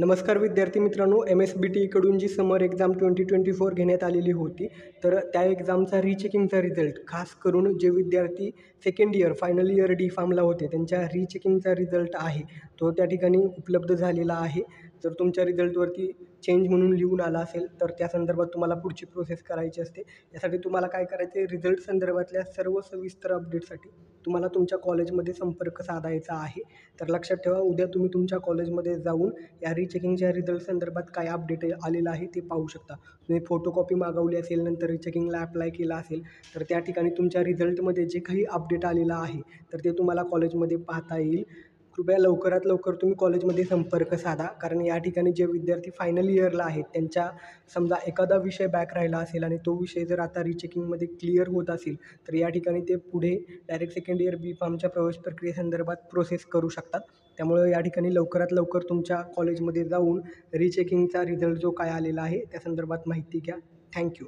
नमस्कार विद्यार्थी मित्रांनो, MSBT जी समर एक्झाम 2024 घेण्यात आलेली होती. तर त्या एक्झामचा रिचेकिंगचा रिझल्ट खास करून जे विद्यार्थी second year final year D फार्मला होते त्यांच्या रिचेकिंगचा रिझल्ट आहे तो त्या ठिकाणी उपलब्ध झालेला आहे. जर तुमच्या रिझल्टवरती चेंज म्हणून लिहून आला असेल तर त्या संदर्भात तुम्हाला पुढची प्रोसेस करायची असते. यासाठी तुम्हाला काय करायचं आहे, रिझल्ट संदर्भातल्या सर्व सविस्तर अपडेटसाठी तुम्हाला तुमच्या कॉलेजमध्ये संपर्क साधायचा आहे. तर लक्षात ठेवा, उद्या तुम्ही तुमच्या कॉलेजमध्ये जाऊन या रिचेकिंगच्या रिझल्ट संदर्भात काय अपडेट आलेलं आहे ते पाहू शकता. तुम्ही फोटोकॉपी मागवली असेल, नंतर रिचेकिंगला अप्लाय केला असेल तर त्या ठिकाणी तुमच्या रिझल्टमध्ये जे काही अपडेट आलेलं आहे तर ते तुम्हाला कॉलेजमध्ये पाहता येईल. कृपया लवकरात लवकर तुम्ही कॉलेजमध्ये संपर्क साधा, कारण या ठिकाणी जे विद्यार्थी फायनल इयरला आहेत त्यांच्या समजा एखादा विषय बॅक राहिला असेल आणि तो विषय जर आता रिचेकिंगमध्ये क्लिअर होत असेल तर या ठिकाणी ते पुढे डायरेक्ट सेकंड इयर बी फार्मच्या प्रवेश प्रक्रियेसंदर्भात प्रोसेस करू शकतात. त्यामुळे या ठिकाणी लवकरात लवकर तुमच्या कॉलेजमध्ये जाऊन रिचेकिंगचा रिझल्ट जो काय आलेला आहे त्या संदर्भात माहिती घ्या. थँक्यू.